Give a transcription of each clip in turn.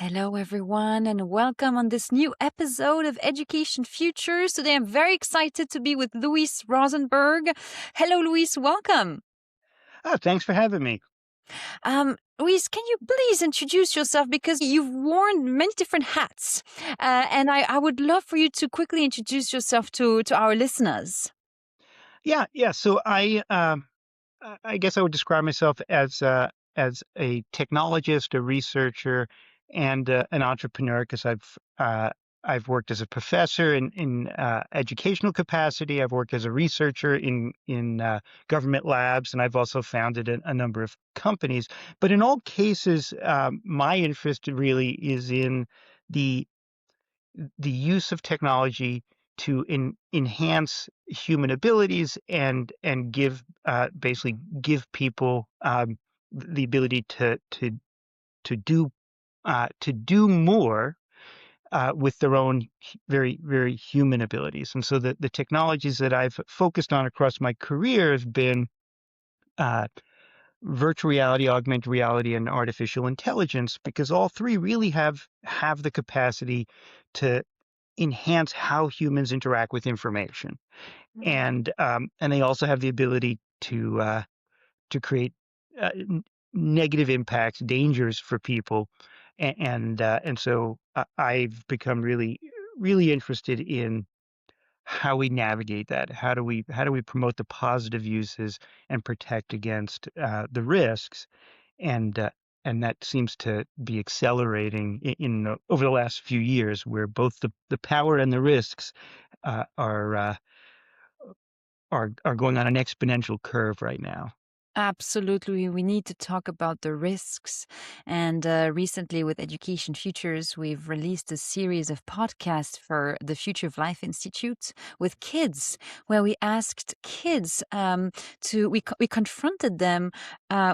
Hello, everyone, and welcome on this new episode of Education Futures. Today, I'm very excited to be with Louis Rosenberg. Hello, Louis, welcome. Oh, thanks for having me. Louis, can you please introduce yourself because you've worn many different hats, and I would love for you to quickly introduce yourself to our listeners. Yeah. So I guess I would describe myself as a technologist, a researcher, and an entrepreneur because I've worked as a professor in educational capacity. I've worked as a researcher in government labs, and I've also founded a number of companies. But in all cases, my interest really is in the the use of technology to enhance human abilities and basically give people the ability to do more with their own very human abilities. And so the technologies that I've focused on across my career have been uh, virtual reality, augmented reality, and artificial intelligence, because all three really have the capacity to enhance how humans interact with information, and they also have the ability to create negative impacts, dangers for people, and so I've become really interested in how we navigate that. How do we promote the positive uses and protect against the risks? And uh, and that seems to be accelerating over the last few years, where both the power and the risks uh, are uh, are going on an exponential curve right now. Absolutely. We need to talk about the risks. And recently, with Education Futures, we've released a series of podcasts for the Future of Life Institute with kids, where we asked kids we confronted them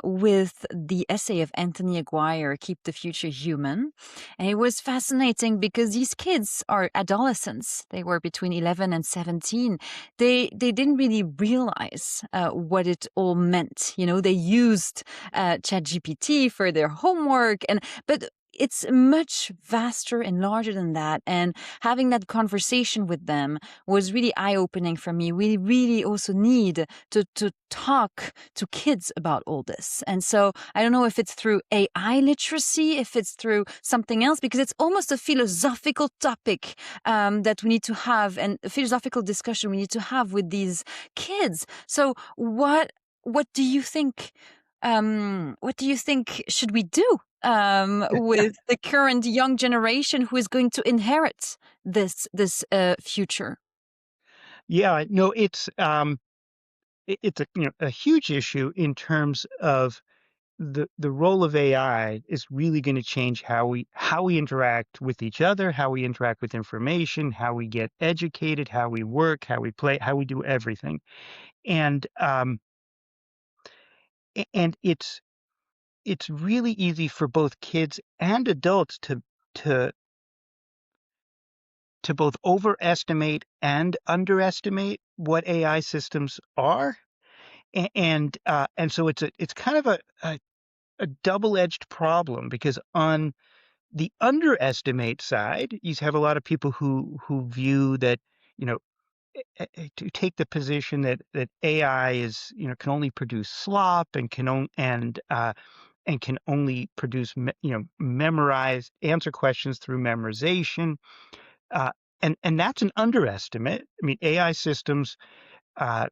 with the essay of Anthony Aguirre, Keep the Future Human. And it was fascinating because these kids are adolescents. They were between 11 and 17. They didn't really realize what it all meant. They used ChatGPT for their homework, but it's much vaster and larger than that. And having that conversation with them was really eye-opening for me. We really also need to talk to kids about all this. And so I don't know if it's through AI literacy, if it's through something else, because it's almost a philosophical topic that we need to have, and a philosophical discussion we need to have with these kids. So what do you think? What do you think should we do with the current young generation who is going to inherit this future? Yeah, no, it's a huge issue in terms of the role of AI is really going to change how we interact with each other, how we interact with information, how we get educated, how we work, how we play, how we do everything. And um a- and it's really easy for both kids and adults to to both overestimate and underestimate what AI systems are. And so it's kind of a double-edged problem, because on the underestimate side, you have a lot of people who view that, you know, to take the position that AI is, can only produce slop and can only produce memorize answer questions through memorization. Uh, and that's an underestimate. I mean, AI systems uh,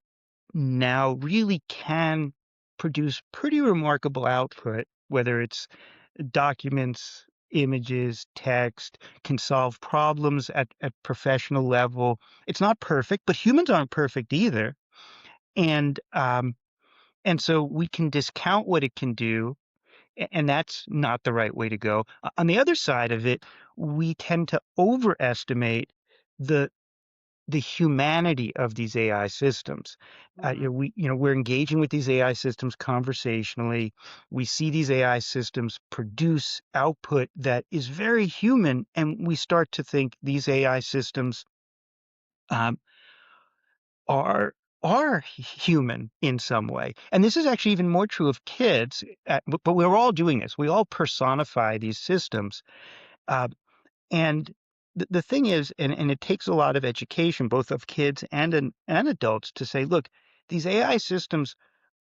now really can produce pretty remarkable output, whether it's documents, images, text, can solve problems at professional level. It's not perfect, but humans aren't perfect either. And and so we can discount what it can do, and that's not the right way to go. On the other side of it, we tend to overestimate the the humanity of these AI systems. We're engaging with these AI systems conversationally. We see these AI systems produce output that is very human, and we start to think these AI systems um, are human in some way. And this is actually even more true of kids. But we're all doing this. We all personify these systems, Uh, and the thing is, and it takes a lot of education, both of kids and adults, to say, look, these AI systems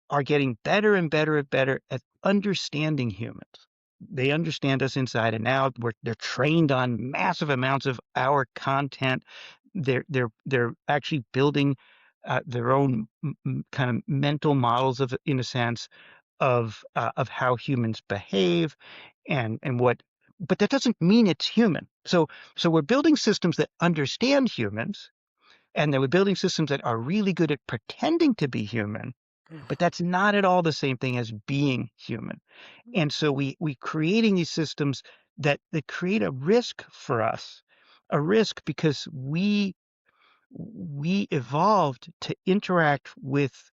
are getting better and better and better at understanding humans. They understand us inside and out. They're trained on massive amounts of our content. They're actually building their own kind of mental models of, in a sense, of how humans behave and what. But that doesn't mean it's human. So we're building systems that understand humans, and then we're building systems that are really good at pretending to be human, but that's not at all the same thing as being human. And so we creating these systems that create a risk for us, a risk because we evolved to interact with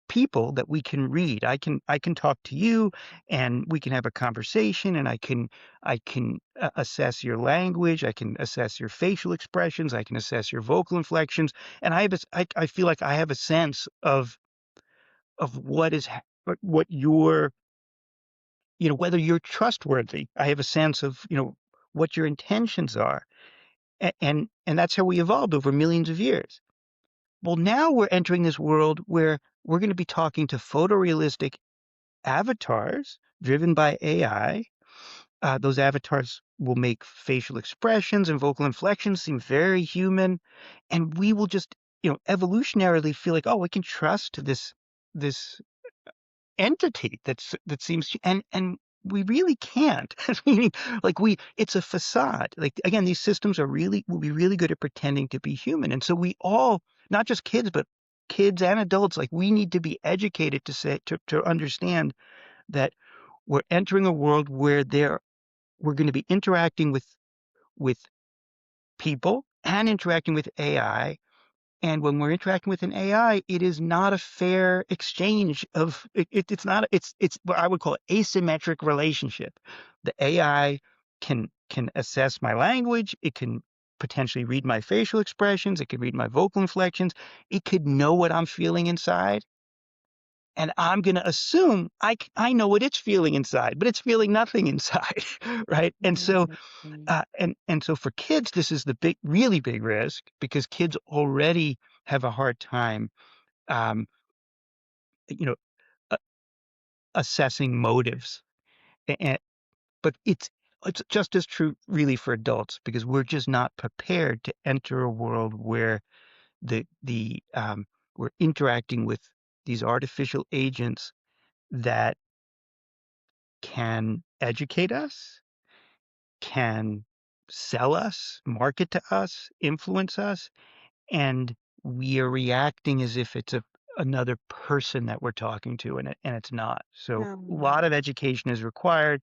people that we can read. I can talk to you and we can have a conversation, and I can assess your language, I can assess your facial expressions, I can assess your vocal inflections, and I feel like I have a sense of what your, whether you're trustworthy. I have a sense of, what your intentions are. And that's how we evolved over millions of years. Well, now we're entering this world where we're going to be talking to photorealistic avatars driven by AI. Those avatars will make facial expressions and vocal inflections seem very human, and we will just, evolutionarily feel like, oh, we can trust this entity that seems, and we really can't. I mean, like, it's a facade. Like, again, these systems will be really good at pretending to be human, and so we all, not just kids, but kids and adults, like, we need to be educated to understand that we're entering a world where we're going to be interacting with people and interacting with AI. And when we're interacting with an AI, it is not a fair exchange it's not, it's what I would call asymmetric relationship. The AI can assess my language, it can potentially read my facial expressions, it can read my vocal inflections, it could know what I'm feeling inside. And I'm going to assume I know what it's feeling inside, but it's feeling nothing inside, right? And so Exactly. and so for kids, this is the really big risk, because kids already have a hard time, um, you know, a- assessing motives. And, but it's just as true, really, for adults, because we're just not prepared to enter a world where the we're interacting with these artificial agents that can educate us, can sell us, market to us, influence us, and we are reacting as if it's another person that we're talking to, and it's not. So a Um, lot of education is required,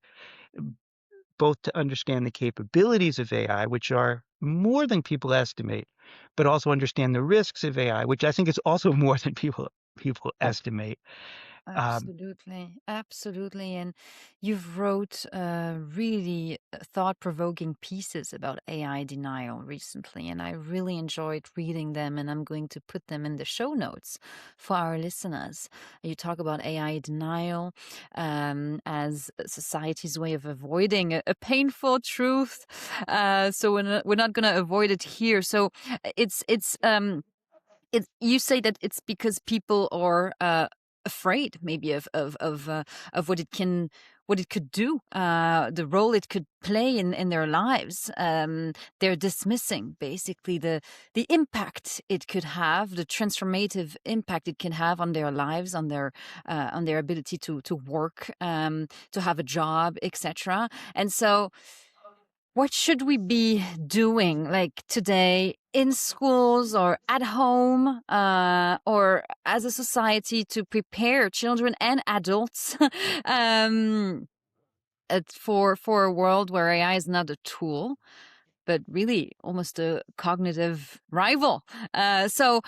both to understand the capabilities of AI, which are more than people estimate, but also understand the risks of AI, which I think is also more than people estimate. Um, Absolutely, absolutely. And you've wrote really thought-provoking pieces about AI denial recently, and I really enjoyed reading them, and I'm going to put them in the show notes for our listeners. You talk about AI denial as society's way of avoiding a painful truth. So we're not going to avoid it here. So you say that it's because people are afraid, maybe, of what it could do, the role it could play in their lives. They're dismissing basically the impact it could have, the transformative impact it can have on their lives, on their ability to work, to have a job, etc. And so what should we be doing, like today, in schools or at home, or as a society, to prepare children and adults um, for a world where AI is not a tool, but really almost a cognitive rival. So,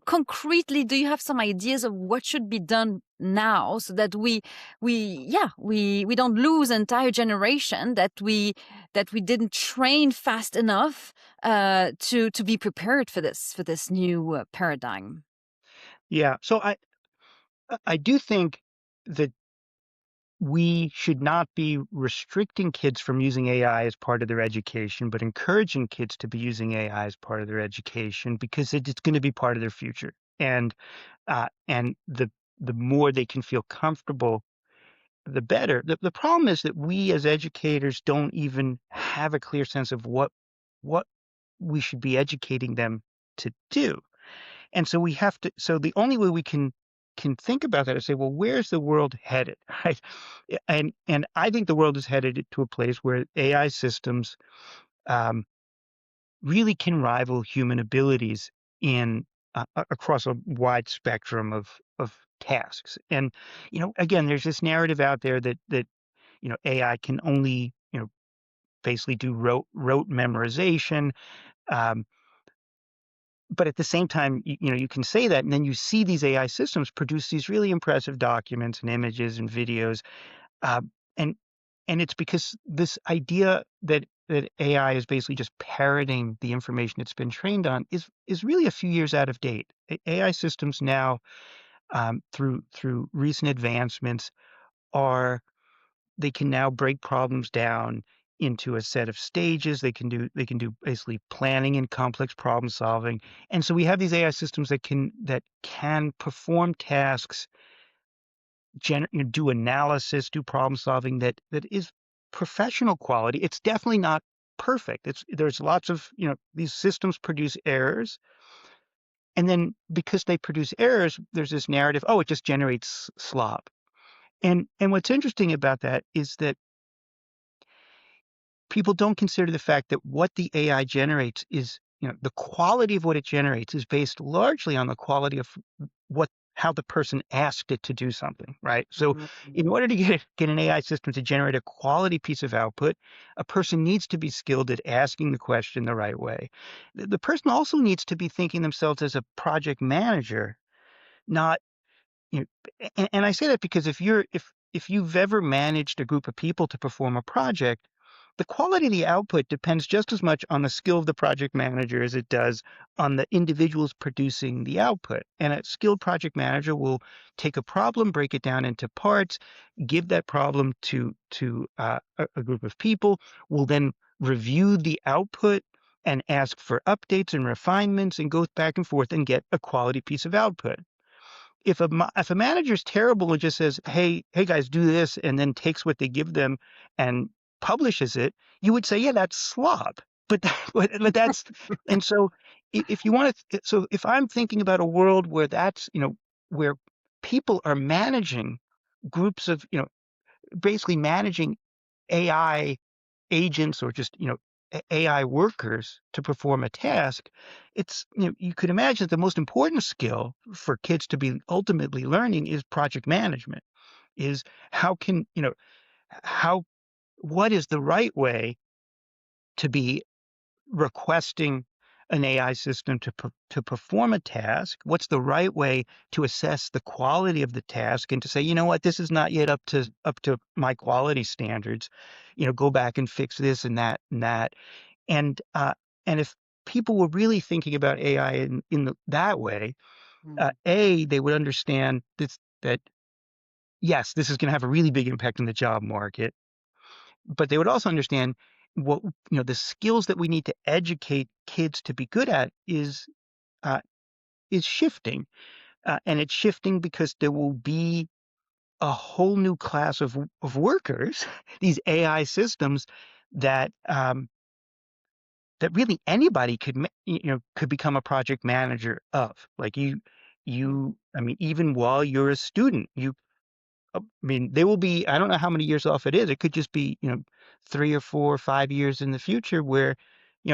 concretely, do you have some ideas of what should be done now so that we don't lose an entire generation, that we didn't train fast enough to be prepared for this new paradigm? yeah, so I do think that we should not be restricting kids from using AI as part of their education, but encouraging kids to be using AI as part of their education because it's going to be part of their future. And the more they can feel comfortable, the better. The problem is that we as educators don't even have a clear sense of what we should be educating them to do. And so we have to, so the only way we can think about that is say, well, where's the world headed? Right. And I think the world is headed to a place where AI systems um, really can rival human abilities in across a wide spectrum of tasks. And again, there's this narrative out there that AI can only basically do rote memorization. Um, but at the same time, you can say that, and then you see these AI systems produce these really impressive documents and images and videos, uh, and and it's because this idea that AI is basically just parroting the information it's been trained on is really a few years out of date. AI systems now, through recent advancements, are they can now break problems down into a set of stages. They can do basically planning and complex problem solving. And so we have these AI systems that can perform tasks, do analysis, do problem solving that is professional quality. It's definitely not perfect. There's lots of, these systems produce errors. And then because they produce errors, there's this narrative, oh, it just generates slop. And what's interesting about that is that people don't consider the fact that what the AI generates is, the quality of what it generates is based largely on the quality of what how the person asked it to do something, right? So in Mhm. order to get an AI system to generate a quality piece of output, a person needs to be skilled at asking the question the right way. The person also needs to be thinking themselves as a project manager, not you and I say that because if you've ever managed a group of people to perform a project, the quality of the output depends just as much on the skill of the project manager as it does on the individuals producing the output. And a skilled project manager will take a problem, break it down into parts, give that problem to a group of people, will then review the output and ask for updates and refinements and go back and forth and get a quality piece of output. If a manager's terrible and just says, "Hey guys, do this," and then takes what they give them and publishes it, you would say, "Yeah, that's slop." But but that's and so if you want to, so if I'm thinking about a world where that's where people are managing groups of basically managing AI agents or just AI workers to perform a task, it's you could imagine that the most important skill for kids to be ultimately learning is project management. Is how can how what is the right way to be requesting an AI system to perform a task? What's the right way to assess the quality of the task and to say, you know what, this is not yet up to my quality standards. Go back and fix this and that and that. And if people were really thinking about AI that way, Mm. they would understand that yes, this is going to have a really big impact on the job market, but they would also understand what the skills that we need to educate kids to be good at uh, is shifting, and it's shifting because there will be a whole new class of workers, these AI systems that that really anybody could become a project manager of. Like I mean, even while you're a student, I mean, there will be, I don't know how many years off it is. It could just be, 3 or 4 or 5 years in the future where,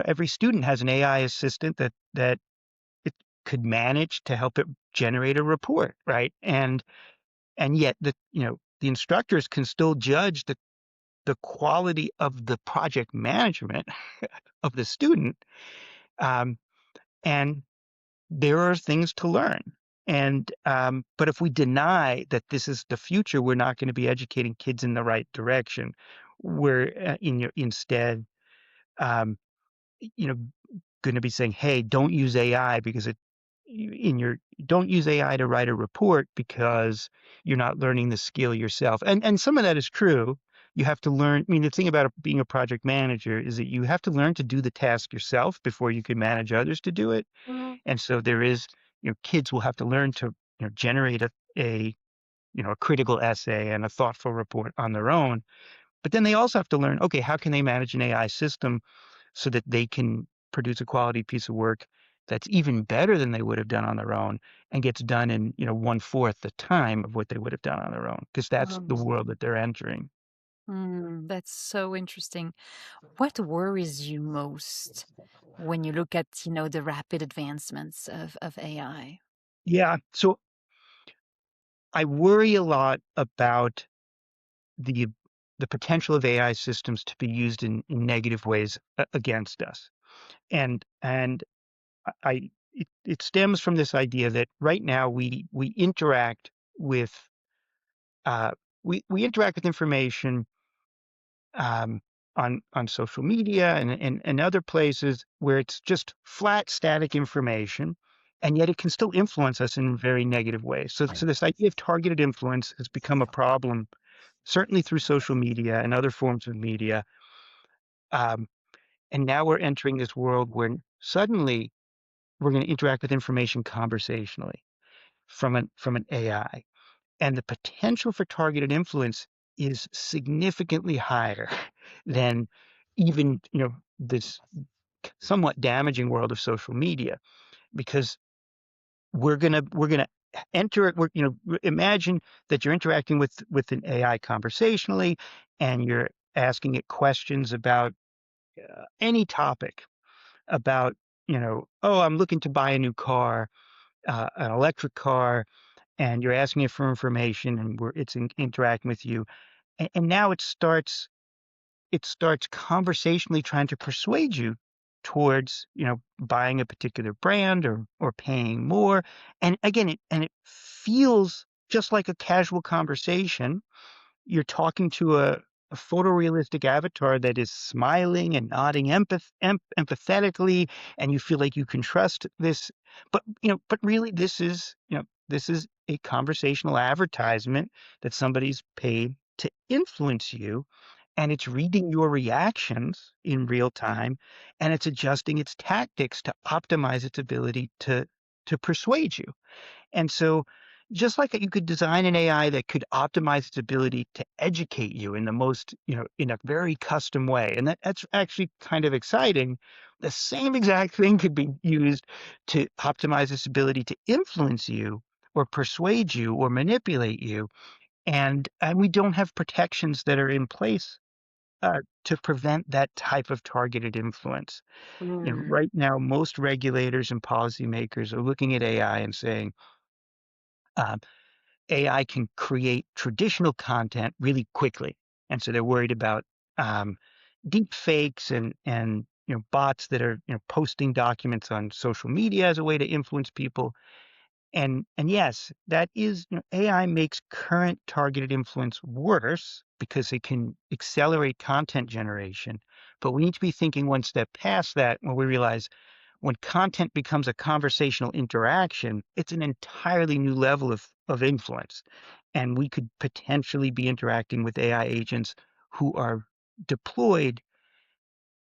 every student has an AI assistant that it could manage to help it generate a report, right? And yet the instructors can still judge the quality of the project management of the student. Um, and there are things to learn. And but if we deny that this is the future, we're not going to be educating kids in the right direction. We're instead, um, you know, going to be saying, "Hey, don't use AI because in your don't use AI to write a report because you're not learning the skill yourself. And some of that is true. You have to learn. I mean, the thing about being a project manager is that you have to learn to do the task yourself before you can manage others to do it. And so there is, kids will have to learn to, generate a a critical essay and a thoughtful report on their own. But then they also have to learn, okay, how can they manage an AI system so that they can produce a quality piece of work that's even better than they would have done on their own and gets done in, one-fourth the time of what they would have done on their own, because that's the Um, world that they're entering. that's so interesting. What worries you most when you look at, the rapid advancements of AI? Yeah. So I worry a lot about the the potential of AI systems to be used in negative ways against us. And it stems from this idea that right now we interact with uh, we interact with information um, on social media and other places where it's just flat static information, and yet it can still influence us in very negative ways. So this idea of targeted influence has become a problem, certainly through social media and other forms of media. Um, and now we're entering this world where suddenly we're going to interact with information conversationally from an AI. And the potential for targeted influence is significantly higher than even, this somewhat damaging world of social media, because we're gonna enter it. Imagine that you're interacting with an AI conversationally, and you're asking it questions about any topic about, oh, I'm looking to buy a new car, an electric car, and you're asking it for information, and it's interacting with you, and now it starts conversationally trying to persuade you towards, buying a particular brand or paying more. And again, it feels just like a casual conversation. You're talking to a photorealistic avatar that is smiling and nodding empathetically, and you feel like you can trust this. But really, this is a conversational advertisement that somebody's paid to influence you, and it's reading your reactions in real time, and it's adjusting its tactics to optimize its ability to persuade you. And so, just like you could design an AI that could optimize its ability to educate you in the most, in a very custom way, and that's actually kind of exciting. The same exact thing could be used to optimize its ability to influence you or persuade you or manipulate you. And we don't have protections that are in place to prevent that type of targeted influence. Mm. Right now, most regulators and policymakers are looking at AI and saying, um, AI can create traditional content really quickly, and so they're worried about um, deep fakes and bots that are posting documents on social media as a way to influence people. And yes, that is, AI makes current targeted influence worse because it can accelerate content generation. But we need to be thinking one step past that, when we realize when content becomes a conversational interaction, it's an entirely new level of influence. And we could potentially be interacting with AI agents who are deployed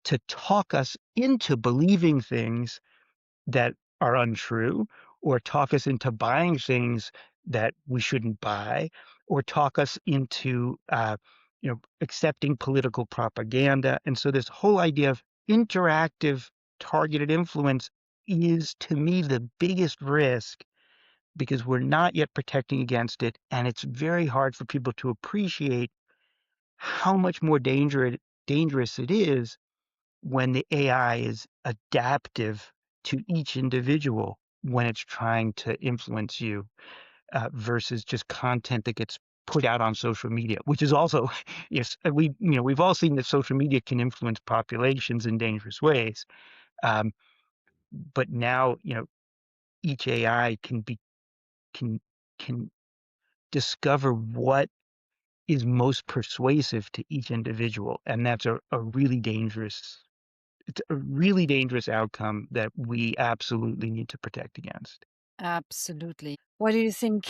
to talk us into believing things that are untrue, or talk us into buying things that we shouldn't buy, or talk us into accepting political propaganda. And so this whole idea of interactive targeted influence is, to me, the biggest risk, because we're not yet protecting against it, and it's very hard for people to appreciate how much more dangerous it is when the AI is adaptive to each individual when it's trying to influence you, versus just content that gets put out on social media, which is also, yes, we've all seen that social media can influence populations in dangerous ways. Um, but now, each AI can can discover what is most persuasive to each individual, and that's a really dangerous it's a really dangerous outcome that we absolutely need to protect against. Absolutely. Why do you think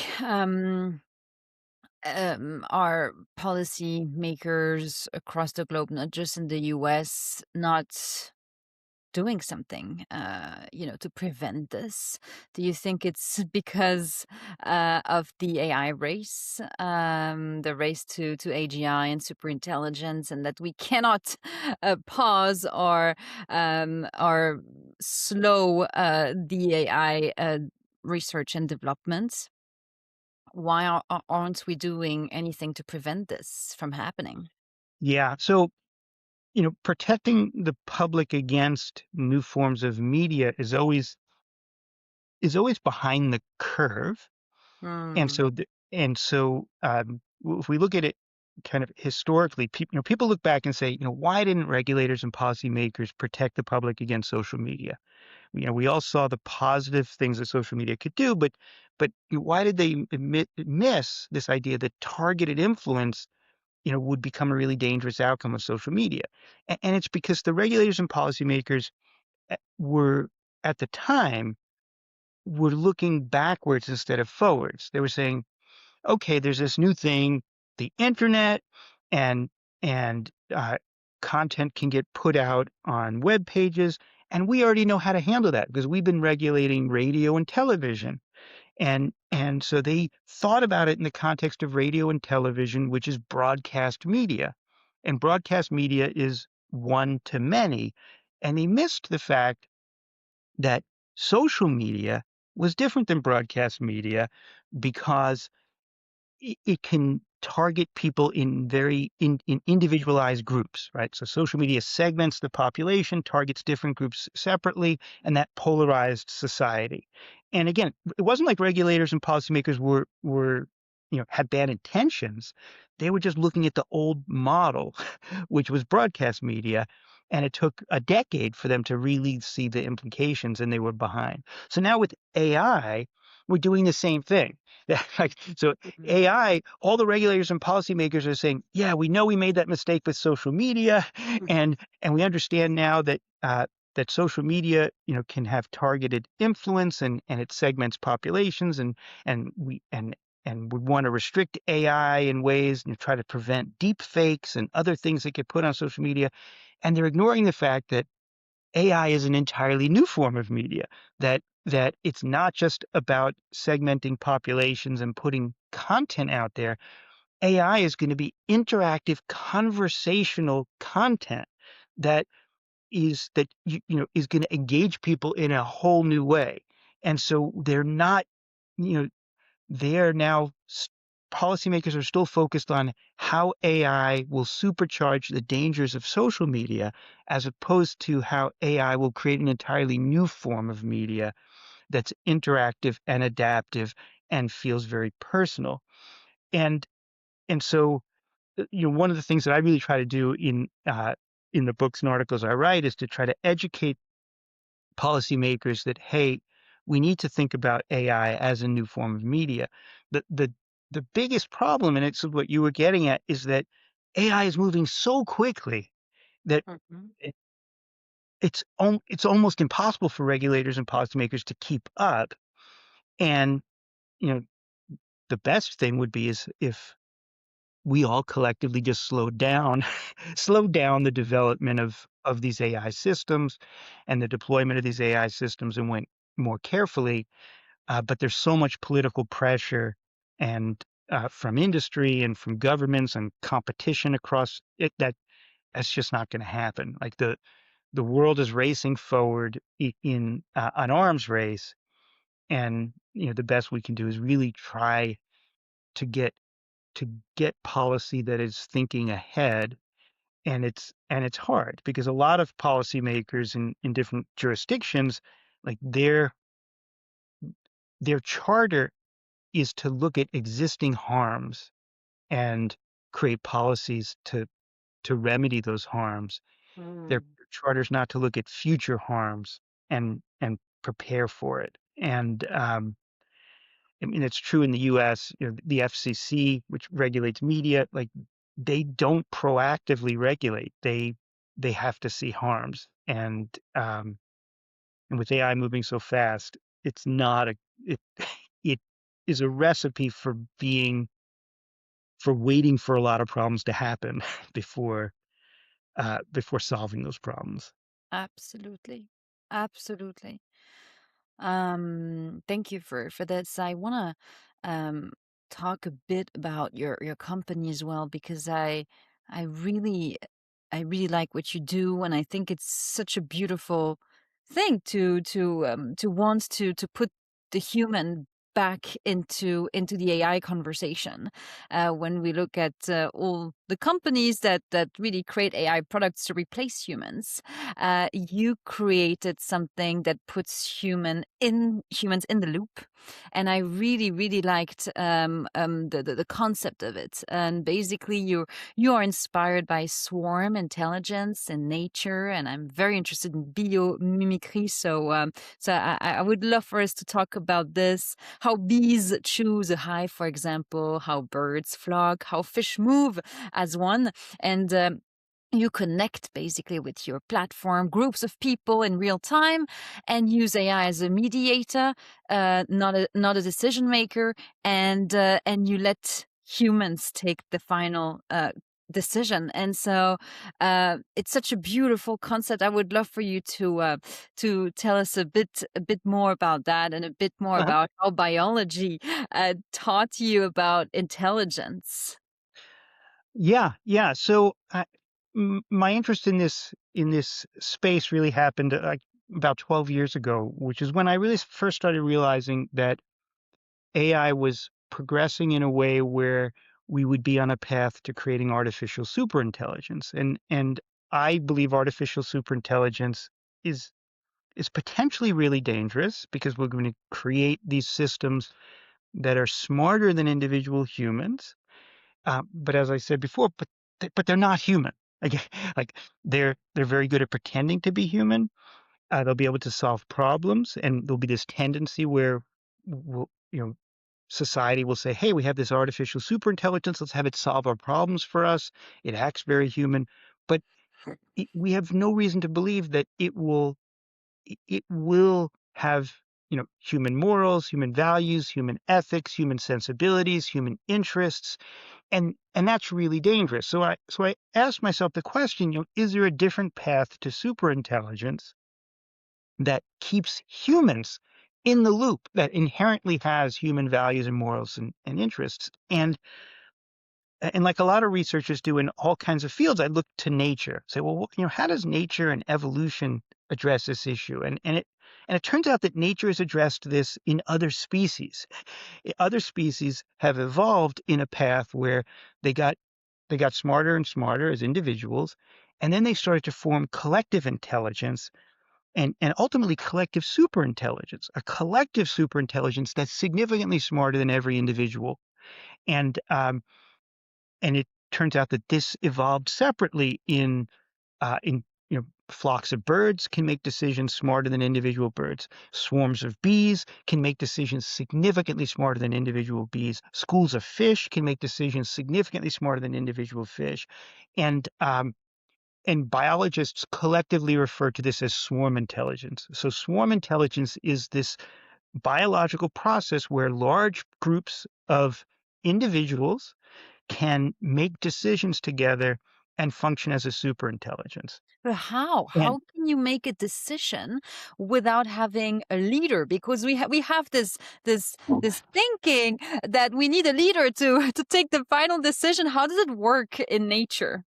are policy makers across the globe, not just in the US, not doing something, to prevent this? Do you think it's because of the AI race, the race to AGI and superintelligence, and that we cannot pause or slow the AI research and development? Why aren't we doing anything to prevent this from happening? Yeah. So, protecting the public against new forms of media is always behind the curve. And Mm. so, if we look at it kind of historically, people look back and say, why didn't regulators and policymakers protect the public against social media? We all saw the positive things that social media could do, but why did they miss this idea that targeted influence, would become a really dangerous outcome of social media? And it's because the regulators and policymakers were at the time were looking backwards instead of forwards. They were saying, okay, there's this new thing, the internet, and and content can get put out on web pages, and we already know how to handle that because we've been regulating radio and television. And so they thought about it in the context of radio and television, which is broadcast media. And broadcast media is one to many. And they missed the fact that social media was different than broadcast media because it can target people in very in individualized groups, right? So social media segments the population, targets different groups separately, and that polarized society. And again, it wasn't like regulators and policymakers were had bad intentions. They were just looking at the old model, which was broadcast media. And it took a decade for them to really see the implications, and they were behind. So now with AI, we're doing the same thing. Like, so Mhm. AI, all the regulators and policymakers are saying, "Yeah, we know we made that mistake with social media, and we understand now that that social media, can have targeted influence and it segments populations, and we and we want to restrict AI in ways and try to prevent deep fakes and other things that get put on social media." And they're ignoring the fact that AI is an entirely new form of media, that it's not just about segmenting populations and putting content out there. AI is going to be interactive conversational content that is going to engage people in a whole new way. And so they're not, you know, they are now policymakers are still focused on how AI will supercharge the dangers of social media as opposed to how AI will create an entirely new form of media that's interactive and adaptive and feels very personal. And and so one of the things that I really try to do in the books and articles I write is to try to educate policymakers that, hey, we need to think about AI as a new form of media. The biggest problem, and it's what you were getting at, is that AI is moving so quickly that Mhm. it, it's almost impossible for regulators and policymakers to keep up. And you know, the best thing would be is if we all collectively just slowed down, slowed down the development of these AI systems and the deployment of these AI systems and went more carefully. But there's so much political pressure and from industry and from governments and competition across it that that's just not going to happen. Like the world is racing forward in an arms race, and the best we can do is really try to get policy that is thinking ahead. And it's hard because a lot of policymakers in different jurisdictions, like their charter is to look at existing harms and create policies to remedy those harms. Their Mm. charter's not to look at future harms and prepare for it. And I mean it's true in the US, the FCC, which regulates media, like they don't proactively regulate. They have to see harms. And with AI moving so fast, it's not a it it is a recipe for waiting for a lot of problems to happen before solving those problems. Absolutely. Absolutely. Thank you for this. I want to talk a bit about your company as well, because I really I really like what you do, and I think it's such a beautiful thing to want to put the human back into the AI conversation. When we look at all the companies that really create AI products to replace humans, you created something that puts humans in the loop, and I really liked the concept of it. And basically, you are inspired by swarm intelligence and nature, and I'm very interested in biomimicry. So I would love for us to talk about this: how bees choose a hive, for example, how birds flock, how fish move as one, and you connect basically with your platform groups of people in real time and use AI as a mediator, not a decision maker, and you let humans take the final decision. And so it's such a beautiful concept. I would love for you to tell us a bit more about that, and a bit more Uh-huh. about how biology taught you about intelligence. Yeah, yeah. So my interest in this space really happened like about 12 years ago, which is when I really first started realizing that AI was progressing in a way where we would be on a path to creating artificial superintelligence. And I believe artificial superintelligence is is potentially really dangerous because we're going to create these systems that are smarter than individual humans. But as I said before, but they're not human. Like, like they're very good at pretending to be human. They'll be able to solve problems, and there'll be this tendency where we'll, society will say, "Hey, we have this artificial superintelligence. Let's have it solve our problems for us. It acts very human." But we have no reason to believe that it will have human morals, human values, human ethics, human sensibilities, human interests, and that's really dangerous. So I asked myself the question, is there a different path to superintelligence that keeps humans in the loop, that inherently has human values and morals and interests? And like a lot of researchers do in all kinds of fields, I look to nature, say, well, how does nature and evolution address this issue? And it turns out that nature has addressed this in other species. Other species have evolved in a path where they got they got smarter and smarter as individuals, and then they started to form collective intelligence and ultimately collective superintelligence, a collective superintelligence that's significantly smarter than every individual. And and it turns out that this evolved separately in flocks of birds can make decisions smarter than individual birds. Swarms of bees can make decisions significantly smarter than individual bees. Schools of fish can make decisions significantly smarter than individual fish. And and biologists collectively refer to this as swarm intelligence. So swarm intelligence is this biological process where large groups of individuals can make decisions together and function as a superintelligence. But how? And How can you make a decision without having a leader? Because we have this thinking that we need a leader to to take the final decision. How does it work in nature?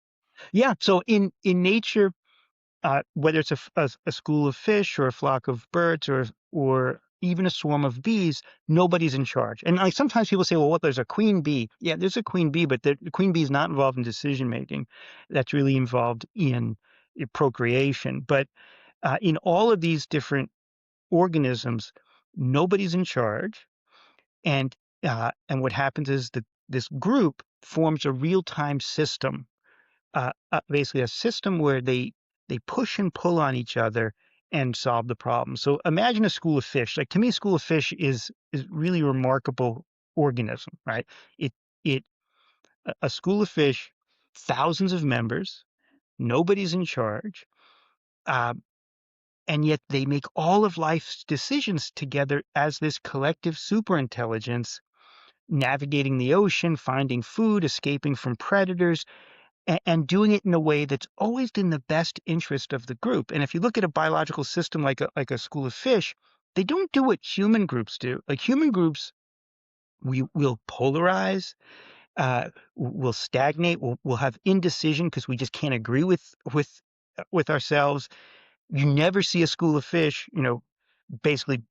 yeah, so in nature, whether it's a school of fish or a flock of birds or even a swarm of bees, nobody's in charge. And like sometimes people say, well, what? There's a queen bee. Yeah, there's a queen bee, but the queen bee is not involved in decision making. That's really involved in procreation. But in all of these different organisms, nobody's in charge. And what happens is that this group forms a real time system, basically a system where they push and pull on each other and solve the problem. So imagine a school of fish. Like to me, a school of fish is really a remarkable organism, right? It it a school of fish, thousands of members, nobody's in charge. Um, and yet they make all of life's decisions together as this collective superintelligence, navigating the ocean, finding food, escaping from predators, and doing it in a way that's always in the best interest of the group. And if you look at a biological system like a school of fish, they don't do what human groups do. Like human groups, we will polarize, we'll stagnate, we'll have indecision because we just can't agree with ourselves. You never see a school of fish, basically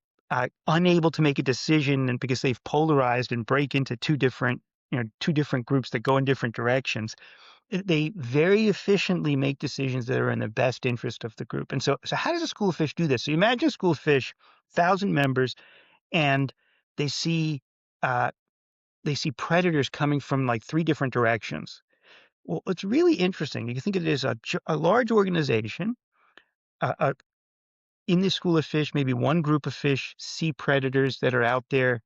unable to make a decision, and because they've polarized and break into two different groups that go in different directions. They very efficiently make decisions that are in the best interest of the group. And so how does a school of fish do this? So you imagine a school of fish, 1,000 members, and they see uh, they see predators coming from like three different directions. Well, it's really interesting. You can think of it as a large organization. Uh, in this school of fish, maybe one group of fish see predators that are out there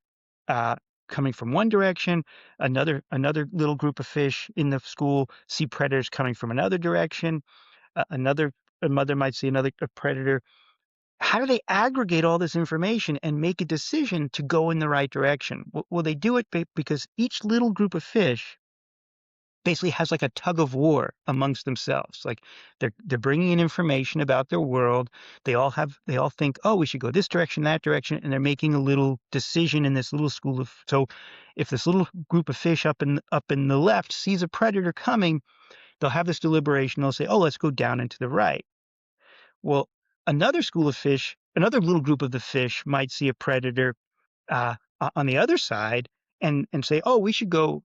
uh, coming from one direction. Another little group of fish in the school see predators coming from another direction. Another a mother might see another a predator. How do they aggregate all this information and make a decision to go in the right direction? Well, they do it because each little group of fish basically has like a tug of war amongst themselves. Like they're bringing in information about their world. They all think, oh, we should go this direction, that direction, and they're making a little decision in this little school of. So, if this little group of fish up in the left sees a predator coming, they'll have this deliberation. They'll say, oh, let's go down and to the right. Well, another school of fish, another little group of the fish might see a predator on the other side and say, oh, we should go,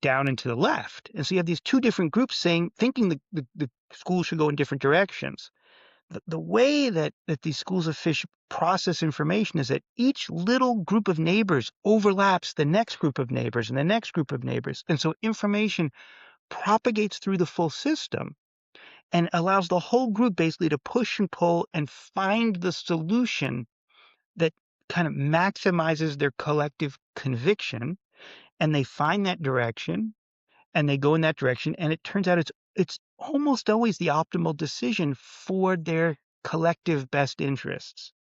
down and to the left. And so you have these two different groups thinking the school should go in different directions. The way that these schools of fish process information is that each little group of neighbors overlaps the next group of neighbors and the next group of neighbors. And so information propagates through the full system and allows the whole group basically to push and pull and find the solution that kind of maximizes their collective conviction. And they find that direction and they go in that direction, and it turns out it's almost always the optimal decision for their collective best interests.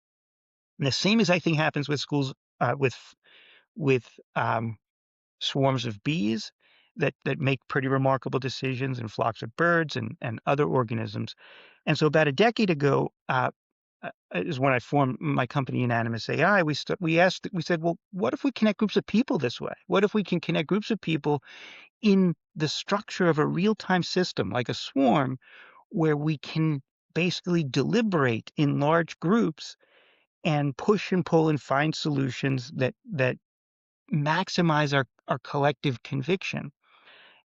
And the same as I think happens with schools with swarms of bees that make pretty remarkable decisions, and flocks of birds and other organisms. And so about a decade ago is when I formed my company Unanimous AI. We said, well, what if we connect groups of people this way? What if we can connect groups of people in the structure of a real-time system like a swarm, where we can basically deliberate in large groups and push and pull and find solutions that maximize our collective conviction.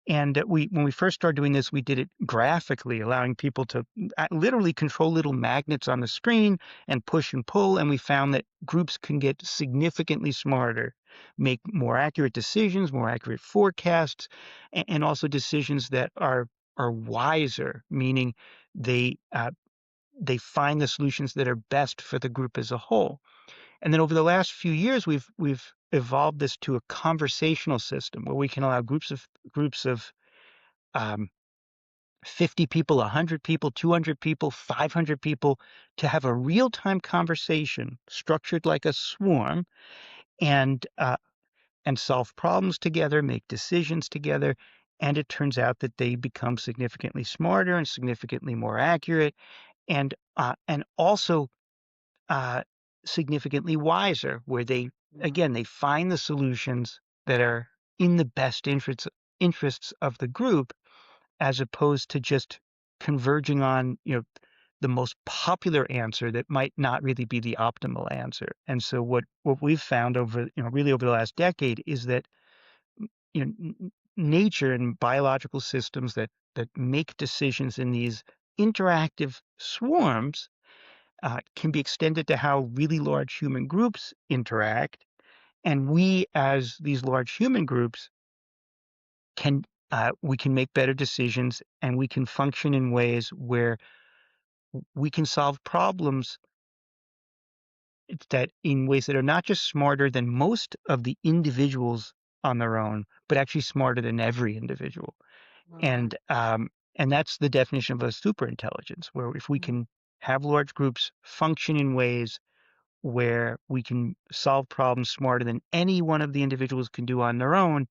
And when we first started doing this, we did it graphically, allowing people to literally control little magnets on the screen and push and pull. And we found that groups can get significantly smarter, make more accurate decisions, more accurate forecasts, and also decisions that are wiser, meaning they find the solutions that are best for the group as a whole. And then over the last few years, we've evolved this to a conversational system where we can allow groups of um, 50 people, 100 people, 200 people, 500 people to have a real-time conversation structured like a swarm, and and solve problems together, make decisions together. And it turns out that they become significantly smarter and significantly more accurate, and also uh, significantly wiser, where they find the solutions that are in the best interests of the group, as opposed to just converging on the most popular answer that might not really be the optimal answer. And so what we've found really over the last decade is that nature and biological systems that make decisions in these interactive swarms can be extended to how really large human groups interact. And we, as these large human groups, can we can make better decisions, and we can function in ways where we can solve problems that in ways that are not just smarter than most of the individuals on their own, but actually smarter than every individual. Wow. And that's the definition of a super intelligence, where if we can have large groups function in ways where we can solve problems smarter than any one of the individuals can do on their own,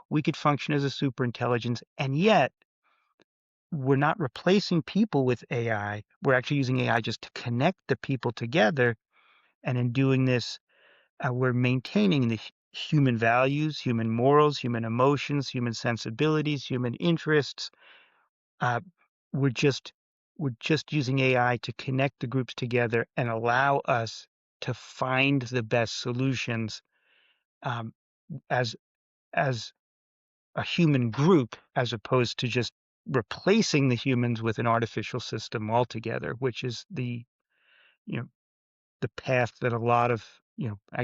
we could function as a superintelligence. And yet, we're not replacing people with AI. We're actually using AI just to connect the people together. And in doing this, we're maintaining the human values, human morals, human emotions, human sensibilities, human interests. Uh, we're just we're just using AI to connect the groups together and allow us to find the best solutions um, as as a human group, as opposed to just replacing the humans with an artificial system altogether, which is you know the path that a lot of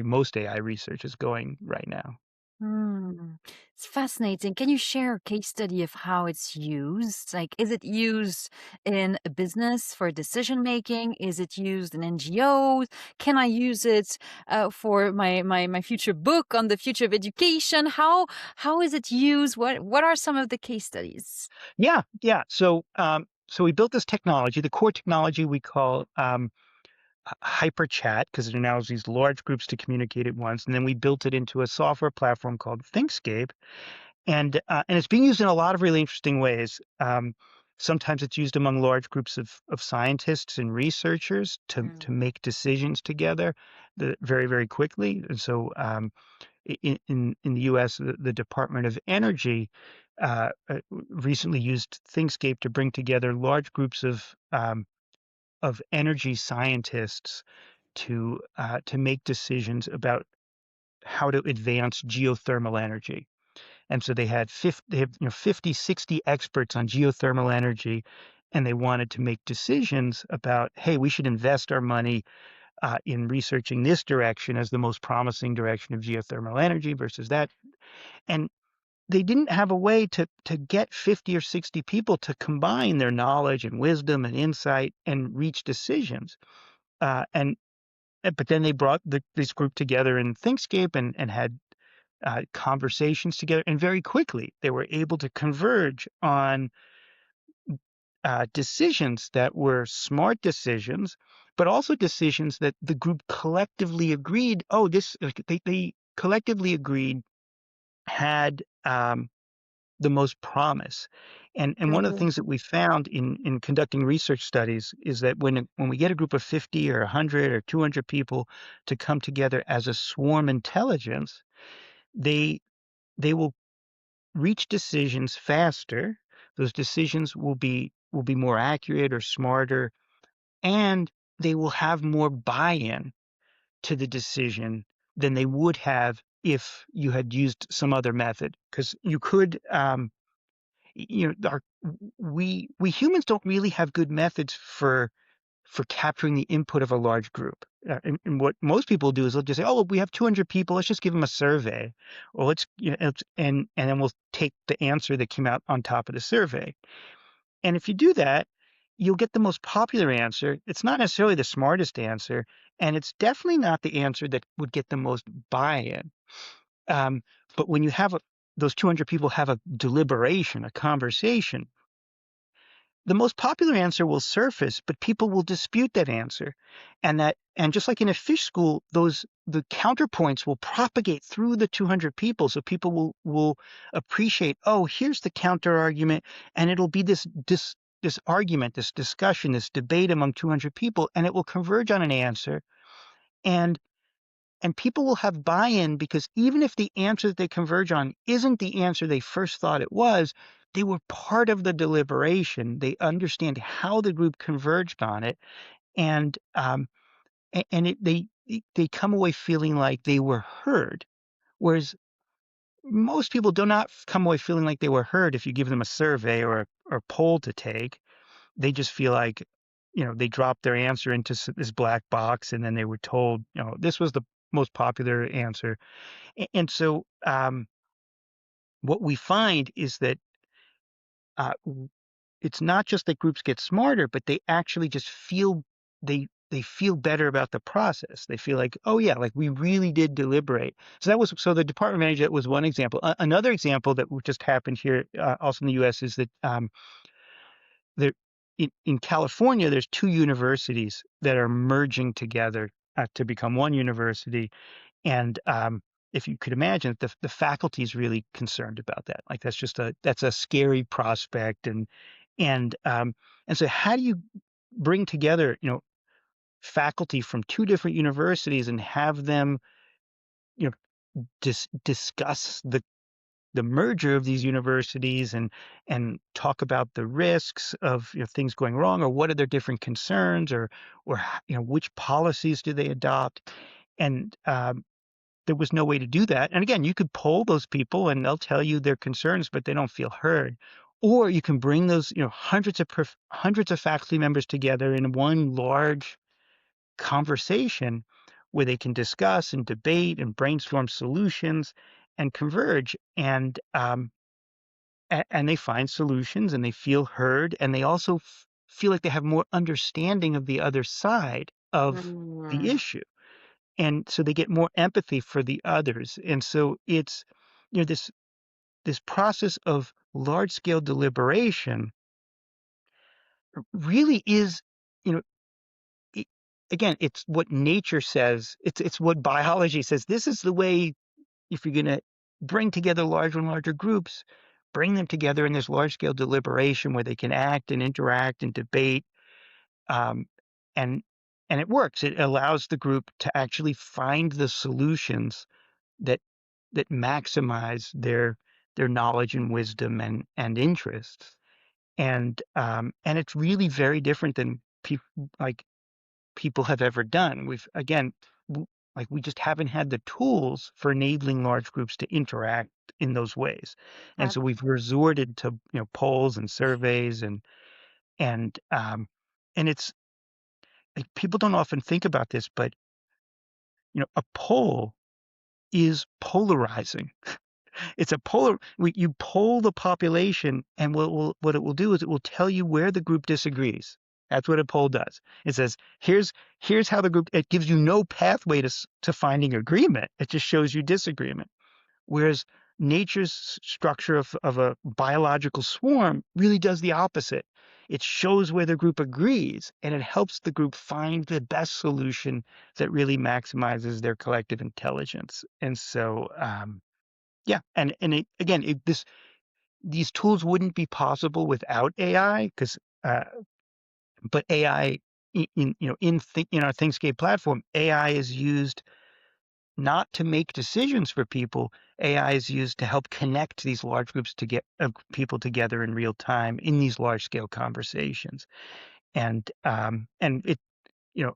most AI research is going right now. Hmm. It's fascinating. Can you share a case study of how it's used? Like, is it used in a business for decision making? Is it used in NGOs? Can I use it for my future book on the future of education? How is it used? What are some of the case studies? Yeah, yeah. So we built this technology. The core technology we call hyper chat, because it allows these large groups to communicate at once. And then we built it into a software platform called ThinkScape, and it's being used in a lot of really interesting ways. Sometimes it's used among large groups of scientists and researchers to Mm. make decisions together very, very quickly. And so in the U.S., the Department of Energy recently used ThinkScape to bring together large groups of energy scientists to make decisions about how to advance geothermal energy. And so they have 50, 60 experts on geothermal energy, and they wanted to make decisions about, hey, we should invest our money in researching this direction as the most promising direction of geothermal energy versus that. And they didn't have a way to get 50 or 60 people to combine their knowledge and wisdom and insight and reach decisions. And but then they brought this group together in ThinkScape and had conversations together, and very quickly they were able to converge on decisions that were smart decisions, but also decisions that the group collectively agreed. Oh, this they collectively agreed had the most promise. And one of the Mhm. things that we found in conducting research studies is that when we get a group of 50 or 100 or 200 people to come together as a swarm intelligence, they they will reach decisions faster. Those decisions will be more accurate or smarter, and they will have more buy-in to the decision than they would have if you had used some other method. Because you could, we humans don't really have good methods for capturing the input of a large group. And what most people do is they'll just say, "Oh, well, we have 200 people. Let's just give them a survey, or and then we'll take the answer that came out on top of the survey." And if you do that, you'll get the most popular answer. It's not necessarily the smartest answer, and it's definitely not the answer that would get the most buy-in. Um, but when you have those 200 people have a deliberation, a conversation, the most popular answer will surface, but people will dispute that answer. And just like in a fish school, the counterpoints will propagate through the 200 people. So people will appreciate, oh, here's the counter argument, and it'll be this argument, this discussion, this debate among 200 people, and it will converge on an answer. And and people will have buy-in because even if the answer that they converge on isn't the answer they first thought it was, they were part of the deliberation. They understand how the group converged on it, and they come away feeling like they were heard. Whereas most people do not come away feeling like they were heard if you give them a survey or a poll to take. They just feel like, they dropped their answer into this black box, and then they were told, this was the most popular answer. And so what we find is that it's not just that groups get smarter, but they actually just they feel better about the process. They feel like, oh yeah, like we really did deliberate. So the Department of Energy, that was one example. Another example that just happened here, also in the U.S., is that in California, there's two universities that are merging together to become one university. And if you could imagine, the faculty is really concerned about that. Like that's a scary prospect. And and so how do you bring together, faculty from two different universities and have them, you know, discuss the merger of these universities and talk about the risks of, things going wrong, or what are their different concerns, or which policies do they adopt. And there was no way to do that. And again, you could poll those people and they'll tell you their concerns, but they don't feel heard. Or you can bring those, hundreds of faculty members together in one large conversation where they can discuss and debate and brainstorm solutions and converge. And they find solutions and they feel heard, and they also feel like they have more understanding of the other side of the Mm. issue, and so they get more empathy for the others. And so it's, this process of large scale deliberation really is, you know it, again, it's what nature says, it's what biology says. This is the way. If you're going to bring together larger and larger groups, bring them together in this large scale deliberation where they can act and interact and debate. Um, and and it works. It allows the group to actually find the solutions that maximize their knowledge and wisdom and interests. And it's really very different than like people have ever done. We've again, like we just haven't had the tools for enabling large groups to interact in those ways, and so we've resorted to, polls and surveys, and um, and it's like people don't often think about this, but a poll is polarizing. It's a you poll the population, and what it will do is it will tell you where the group disagrees. That's what a poll does. It says, here's how the group. It gives you no pathway to finding agreement. It just shows you disagreement. Whereas nature's structure of a biological swarm really does the opposite. It shows where the group agrees, and it helps the group find the best solution that really maximizes their collective intelligence. And so, yeah, and again, these tools wouldn't be possible without AI, because but AI in our ThinkScape platform, AI is used not to make decisions for people. AI is used to help connect these large groups to get people together in real time in these large scale conversations. And it you know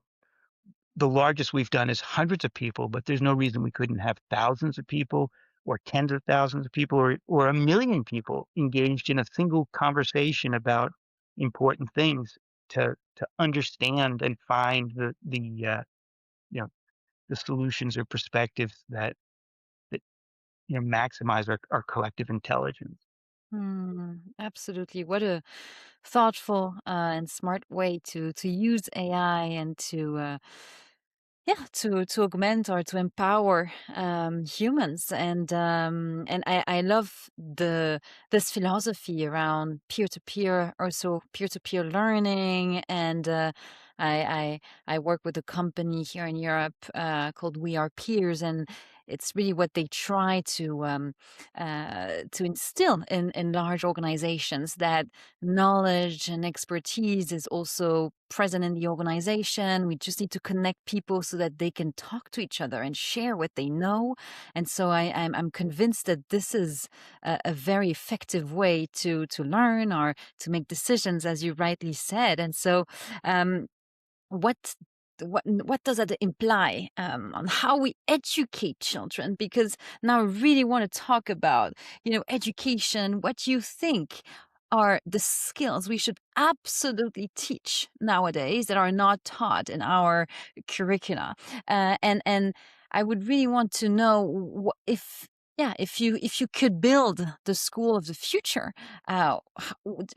the largest we've done is hundreds of people, but there's no reason we couldn't have thousands of people or tens of thousands of people or a million people engaged in a single conversation about important things to understand and find you know the solutions or perspectives that maximize our collective intelligence. Absolutely. What a thoughtful and smart way to use AI and to augment or to empower humans. And I love this philosophy around peer-to-peer, also peer-to-peer learning. And I work with a company here in Europe called We Are Peers, and it's really what they try to instill in large organizations, that knowledge and expertise is also present in the organization. We just need to connect people so that they can talk to each other and share what they know. And so I'm convinced that this is a very effective way to learn or to make decisions, as you rightly said. And so um, what what does that imply on how we educate children? Because now I really want to talk about, education. What you think are the skills we should absolutely teach nowadays that are not taught in our curricula? And I would really want to know if, yeah, if you could build the school of the future,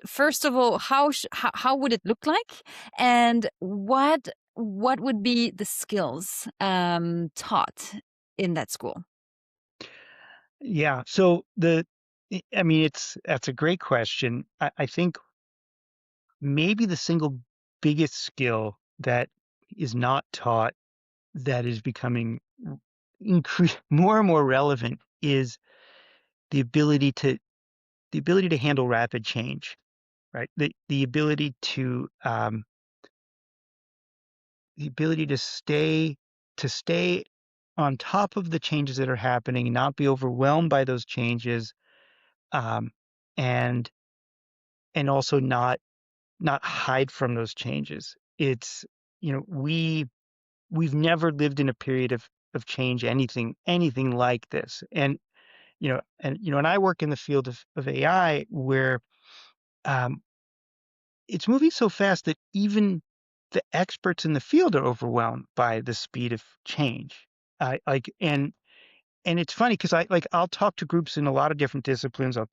first of all, how would it look like, and what would be the skills taught in that school? Yeah. So I mean, that's a great question. I think maybe the single biggest skill that is not taught that is becoming more and more relevant is the ability to handle rapid change, right? The ability to stay on top of the changes that are happening, not be overwhelmed by those changes, um, and also not hide from those changes. It's we've never lived in a period of change, anything like this. And and I work in the field of AI where um, it's moving so fast that even the experts in the field are overwhelmed by the speed of change. Like and it's funny because I'll talk to groups in a lot of different disciplines. I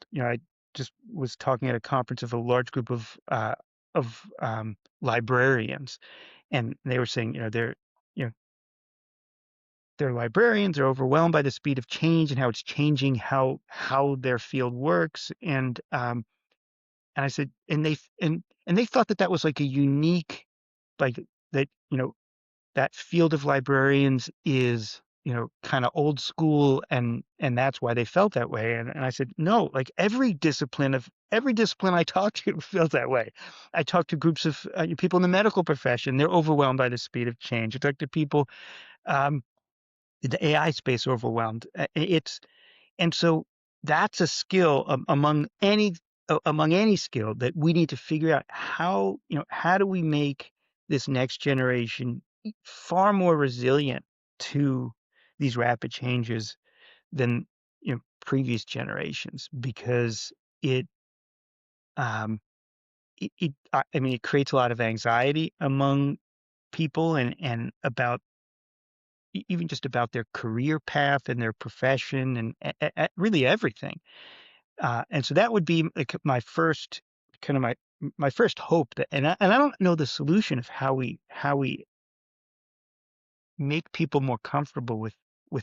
just was talking at a conference of a large group of librarians, and they were saying, you know they're librarians, they're overwhelmed by the speed of change and how it's changing how their field works. And I said, and they thought that that was like a unique, like that, that field of librarians is, kind of old school, and that's why they felt that way. And I said, no, like every discipline I talk to feels that way. I talk to groups of people in the medical profession, they're overwhelmed by the speed of change. I talk to people um, in the AI space, overwhelmed. It's and so that's a skill among any skill that we need to figure out how do we make this next generation far more resilient to these rapid changes than previous generations, because it um I mean, it creates a lot of anxiety among people, and about even just about their career path and their profession, and really everything. And so that would be like my first kind of my first hope, that, and I don't know the solution of how we make people more comfortable with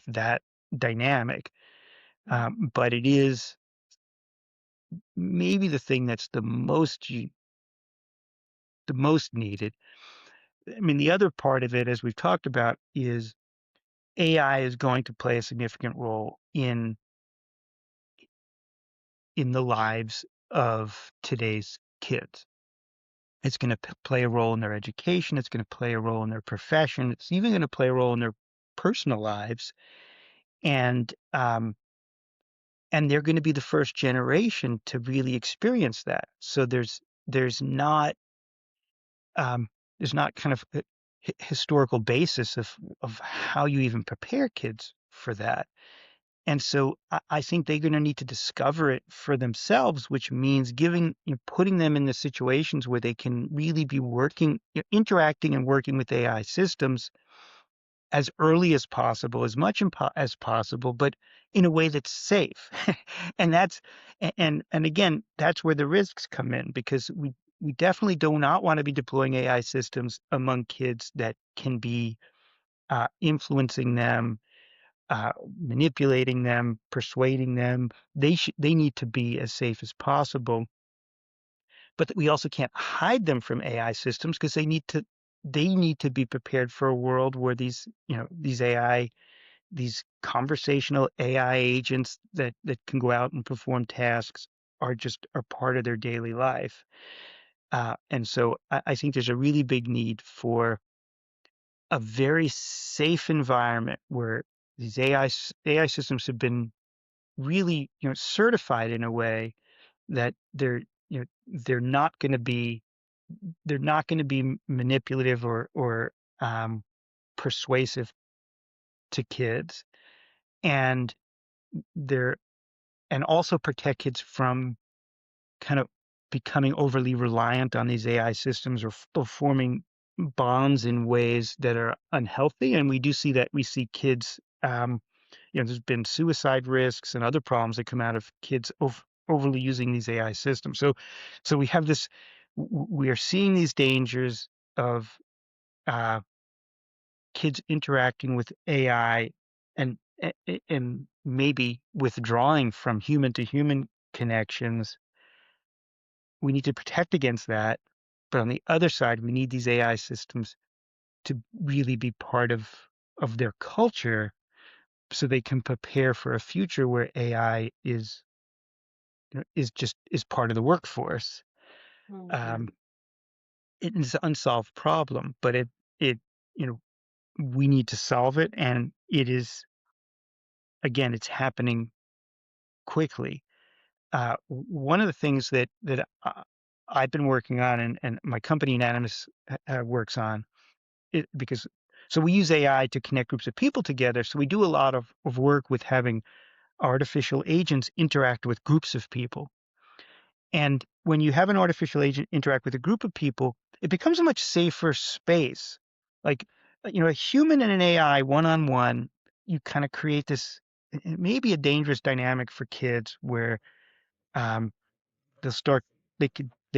that dynamic. But it is maybe the thing that's the most needed. I mean, the other part of it, as we've talked about, is AI is going to play a significant role in the lives of today's kids. It's going to play a role in their education. It's going to play a role in their profession. It's even going to play a role in their personal lives. And they're going to be the first generation to really experience that. So there's not um, kind of a historical basis of how you even prepare kids for that. And so I think they're going to need to discover it for themselves, which means putting them in the situations where they can really be working, interacting and working with AI systems as early as possible, as much as possible, but in a way that's safe. And and again, that's where the risks come in, because we definitely do not want to be deploying AI systems among kids that can be influencing them, manipulating them, persuading them. They need to be as safe as possible, but we also can't hide them from AI systems, because they need to be prepared for a world where these conversational AI agents that can go out and perform tasks are part of their daily life. And so I think there's a really big need for a very safe environment where these AI systems have been really, certified in a way that they're not going to be manipulative or um, persuasive to kids, and they're and also protect kids from kind of becoming overly reliant on these AI systems, or forming bonds in ways that are unhealthy. And we do see that. We see kids, there's been suicide risks and other problems that come out of kids overly using these AI systems. So we have this, we are seeing these dangers of uh, kids interacting with AI, and and maybe withdrawing from human to human connections. We need to protect against that, But on the other side, we need these AI systems to really be part of their culture so they can prepare for a future where AI is, is just is part of the workforce. Um, Mhm. it is an unsolved problem, but it you know we need to solve it, and it is, again, it's happening quickly. One of the things that I've been working on, and my company Unanimous works on it, because so we use AI to connect groups of people together. So we do a lot of work with having artificial agents interact with groups of people. And when you have an artificial agent interact with a group of people, it becomes a much safer space. Like, a human and an AI one on one, you kind of create this, it may be a dangerous dynamic for kids where um, they'll start, they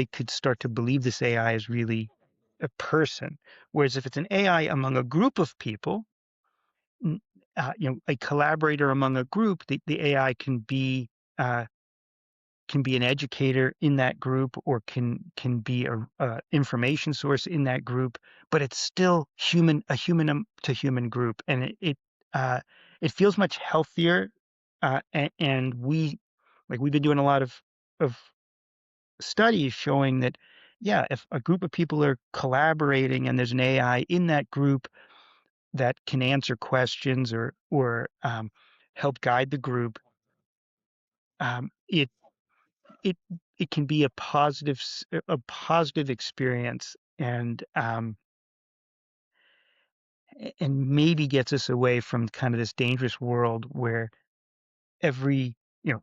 could start to believe this AI is really a person. Whereas if it's an AI among a group of people, n- a collaborator among a group, the AI uh, can be an educator in that group, or can be a information source in that group, but it's still a human to human group, and uh, it feels much healthier. And we've been doing a lot of studies showing that, yeah, if a group of people are collaborating and there's an AI in that group that can answer questions or help guide the group, it it it can be a positive experience, and maybe gets us away from kind of this dangerous world where every you know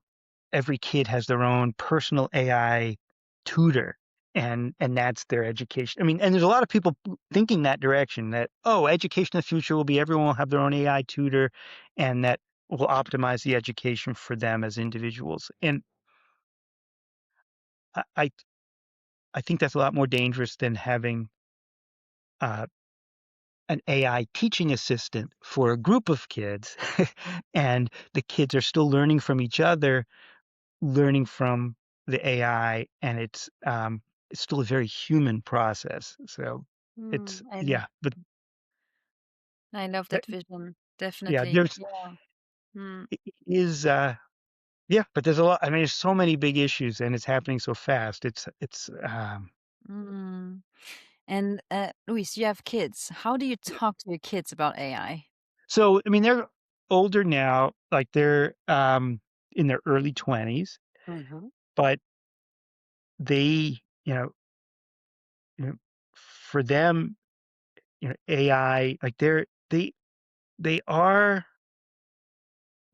every kid has their own personal AI tutor, and that's their education. I mean, and there's a lot of people thinking that direction, that, oh, education in the future will be everyone will have their own AI tutor, and that will optimize the education for them as individuals. And I I, I think that's a lot more dangerous than having uh, an AI teaching assistant for a group of kids, and the kids are still learning from each other, learning from the AI, and it's still a very human process. So it's, Mm, and yeah, but I love that, that vision. yeah, Definitely. there's Yeah. Mm, it is yeah, but there's a lot. I mean, there's so many big issues, and it's happening so fast. It's mm. And Luis, you have kids. How do you talk to your kids about AI? so I mean, they're older now, like they're in their early 20s, Hmm. but they, you know, for them, AI, like they are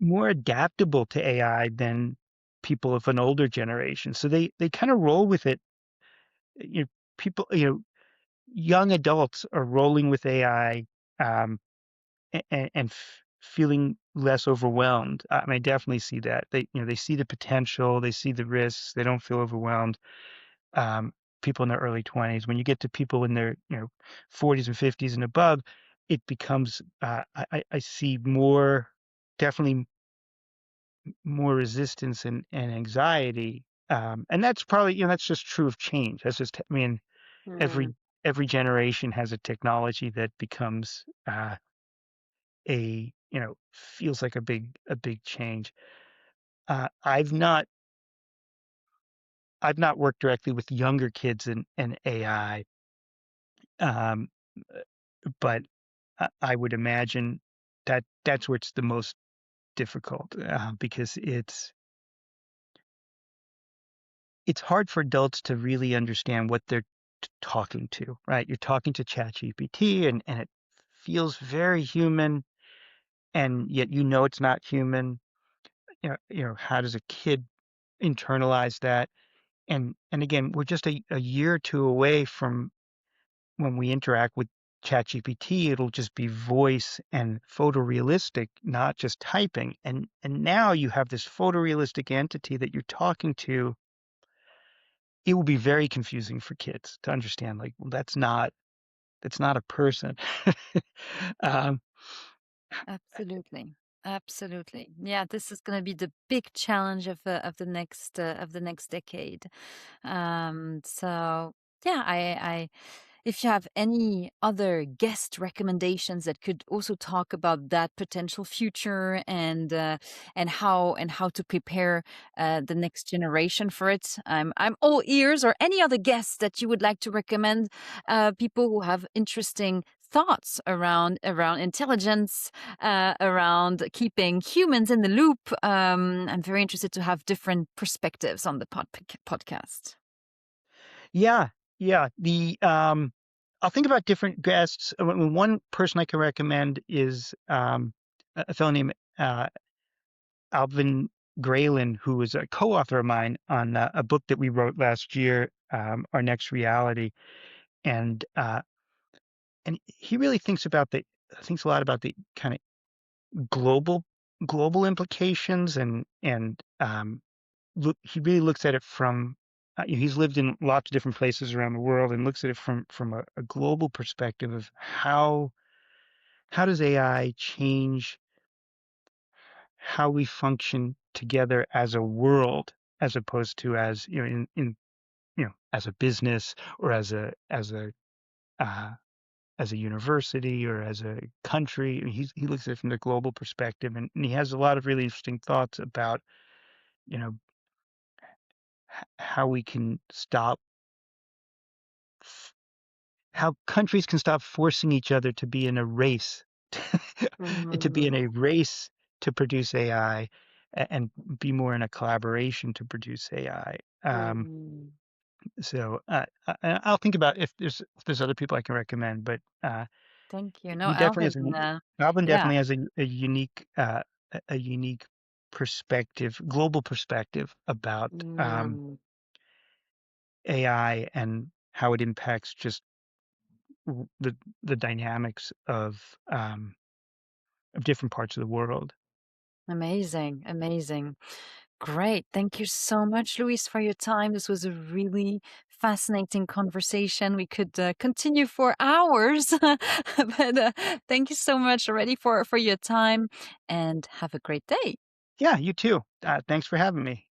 more adaptable to AI than people of an older generation. So they kind of roll with it. You know, people, young adults are rolling with AI, um, and feeling less overwhelmed. I mean, I definitely see that. They see the potential, they see the risks, they don't feel overwhelmed. um, People in their early 20s. When you get to people in their 40s and 50s and above, it becomes I see definitely more resistance and anxiety. And that's probably, that's just true of change. That's just, I mean, Mm, every generation has a technology that becomes a feels like a big change. I've not worked directly with younger kids in AI, um, but I would imagine that that's where it's the most difficult, because it's hard for adults to really understand what they're talking to, right? You're talking to ChatGPT, and it feels very human, and yet it's not human. How does a kid internalize that? And again, we're just a year or two away from when we interact with ChatGPT, it'll just be voice and photorealistic, not just typing. And now you have this photorealistic entity that you're talking to. It will be very confusing for kids to understand. Like, well, that's not a person. um, absolutely. Absolutely. Yeah, this is going to be the big challenge of the next decade. So Yeah, I if you have any other guest recommendations that could also talk about that potential future and how to prepare the next generation for it, I'm all ears. Or any other guests that you would like to recommend, people who have interesting thoughts around intelligence, around keeping humans in the loop. I'm very interested to have different perspectives on the podcast. Yeah, yeah. I'll think about different guests. One person I can recommend is a fellow named Alvin Graylin, who was a co-author of mine on a book that we wrote last year, Our Next Reality, and he really thinks a lot about the kind of global implications, and he really looks at it from he's lived in lots of different places around the world and looks at it from a global perspective of how does AI change how we function together as a world, as opposed to as in as a business, or uh, as a university, or as a country. I mean, he looks at it from the global perspective, and he has a lot of really interesting thoughts about you know how we can stop how countries can stop forcing each other to be in a race, to be in Mm, a race to produce AI, and be more in a collaboration to produce AI. mm. I'll think about if there's other people I can recommend, but Thank you. No, he definitely Alvin, has Alvin yeah. definitely has a unique a unique perspective, global perspective about Mm, AI and how it impacts just the dynamics of different parts of the world. amazing, amazing. Great. Thank you so much, Luis, for your time. This was a really fascinating conversation. We could continue for hours, but thank you so much already for your time, and have a great day. Yeah, you too. Thanks for having me.